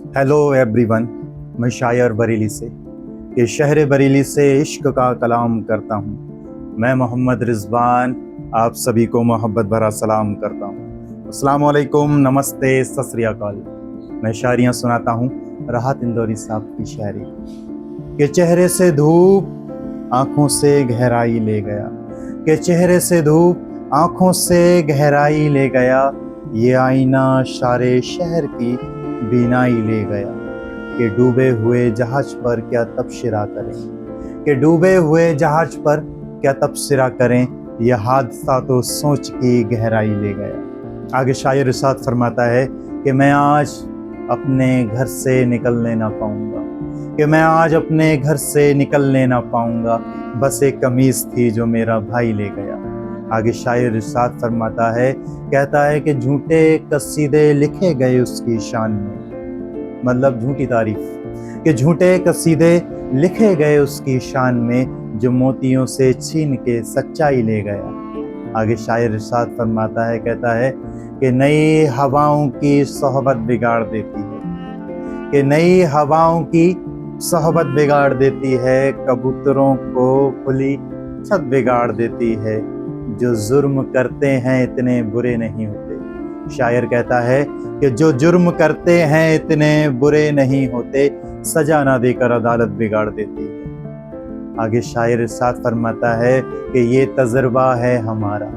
Hello everyone, मैं शायर बरेली से कि शहर बरेली से इश्क का कलाम करता हूँ। मैं मोहम्मद रिजवान आप सभी को मोहब्बत भरा सलाम करता हूँ। अस्सलाम वालेकुम, नमस्ते, सत श्री अकाल। मैं शायरियाँ सुनाता हूँ राहत इंदौरी साहब की शायरी कि चेहरे से धूप आँखों से गहराई ले गया, कि चेहरे से धूप आँखों से गहराई ले गया, ये आईना शारे शहर की बीनाई ले गया। कि डूबे हुए जहाज पर क्या तबसरा करें, कि डूबे हुए जहाज पर क्या तबसरा करें, यह हादसा तो सोच की गहराई ले गया। आगे शायर इरशाद फरमाता है कि मैं आज अपने घर से निकलने ना पाऊंगा, कि मैं आज अपने घर से निकलने ना पाऊंगा, बस एक कमीज थी जो मेरा भाई ले गया। आगे शायर इरशाद फरमाता है, कहता है कि झूठे कसीदे लिखे गए उसकी शान में, मतलब झूठी तारीफ, कि झूठे कसीदे लिखे गए उसकी शान में, जो मोतियों से छीन के सच्चाई ले गया। आगे शायर इरशाद फरमाता है, कहता है कि नई हवाओं की सोहबत बिगाड़ देती है, कि नई हवाओं की सोहबत बिगाड़ देती है, कबूतरों को खुली छत बिगाड़ देती है, जो जुर्म करते हैं इतने बुरे नहीं होते। शायर कहता है कि जो जुर्म करते हैं इतने बुरे नहीं होते, सजा ना देकर अदालत बिगाड़ देती है। आगे शायर इरशाद फरमाता है कि ये तजर्बा है हमारा,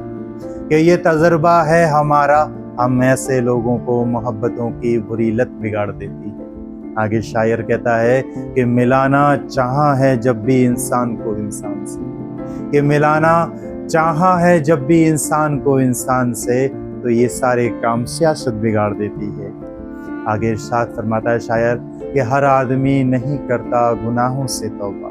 कि ये तजर्बा है हमारा, हम ऐसे लोगों को मोहब्बतों की बुरी लत बिगाड़ देती है। आगे शायर कहता है कि मिलाना चाहा है जब भी इंसान को इंसान से, कि मिलाना चाहा है जब भी इंसान को इंसान से, तो ये सारे काम सियासत बिगाड़ देती है। आगे इरशाद फरमाता है शायर कि हर आदमी नहीं करता गुनाहों से तौबा,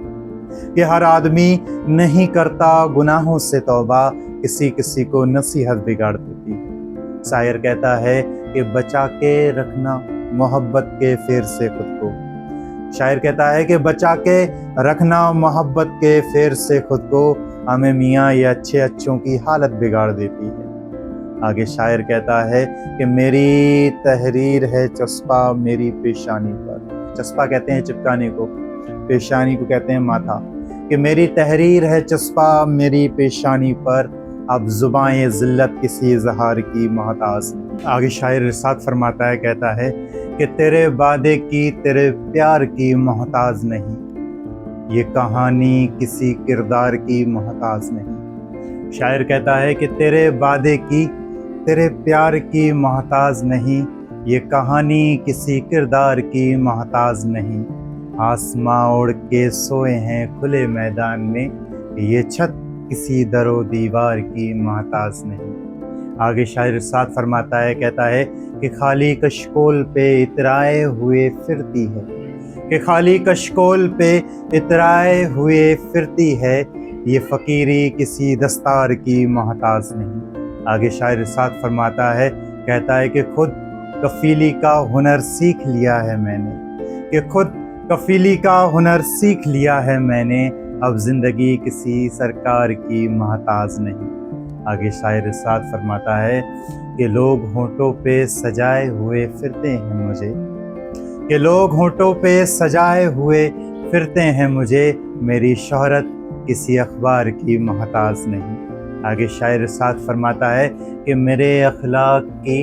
कि हर आदमी नहीं करता गुनाहों से तौबा, किसी किसी को नसीहत बिगाड़ देती है। शायर कहता है कि बचा के रखना मोहब्बत के फेर से खुद को, शायर कहता है कि बचा के रखना मोहब्बत के फेर से खुद को, हमें मियाँ ये अच्छे अच्छों की हालत बिगाड़ देती है। आगे शायर कहता है कि मेरी तहरीर है चस्पा मेरी पेशानी पर, चस्पा कहते हैं चिपकाने को, पेशानी को कहते हैं माथा, कि मेरी तहरीर है चस्पा मेरी पेशानी पर, अब जुबान जिल्लत किसी इजहार की मोहताज। आगे शायर इरशाद फरमाता है, कहता है कि तेरे वादे की तेरे प्यार की मोहताज नहीं, ये कहानी किसी किरदार की मोहताज नहीं। शायर कहता है कि तेरे वादे की तेरे प्यार की मोहताज नहीं, ये कहानी किसी किरदार की मोहताज नहीं। आसमां उड़ के सोए हैं खुले मैदान में, ये छत किसी दरो दीवार की मोहताज नहीं। आगे शायर इरशाद फरमाता है, कहता है कि खाली कशकोल पे इतराए हुए फिरती है, कि खाली कशकोल पे इतराए हुए फिरती है, ये फ़कीरी किसी दस्तार की मोहताज नहीं। आगे शायर इरशाद फरमाता है, कहता है कि खुद कफीली का हुनर सीख लिया है मैंने, कि खुद कफीली का हुनर सीख लिया है मैंने, अब ज़िंदगी किसी सरकार की मोहताज नहीं। आगे शायर इरशाद फरमाता है कि लोग होंठों पे सजाए हुए फिरते हैं मुझे, कि लोग होंठों पे सजाए हुए फिरते हैं मुझे, मेरी शोहरत किसी अखबार की मोहताज नहीं। आगे शायर इरशाद फरमाता है कि मेरे अखलाक की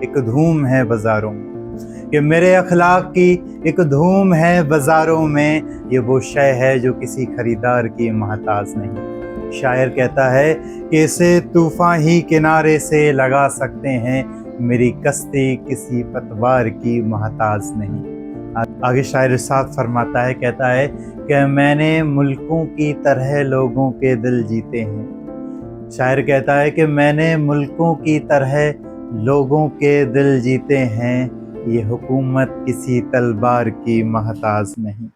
एक धूम है बाज़ारों में, कि मेरे अखलाक की एक धूम है बाज़ारों में, ये वो शय है जो किसी खरीदार की मोहताज नहीं। शायर कहता है कि इसे तूफ़ान ही किनारे से लगा सकते हैं, मेरी कश्ती किसी पतवार की मोहताज नहीं। आगे शायर इरशाद फरमाता है, कहता है कि मैंने मुल्कों की तरह लोगों के दिल जीते हैं। शायर कहता है कि मैंने मुल्कों की तरह लोगों के दिल जीते हैं, ये हुकूमत किसी तलवार की मोहताज नहीं।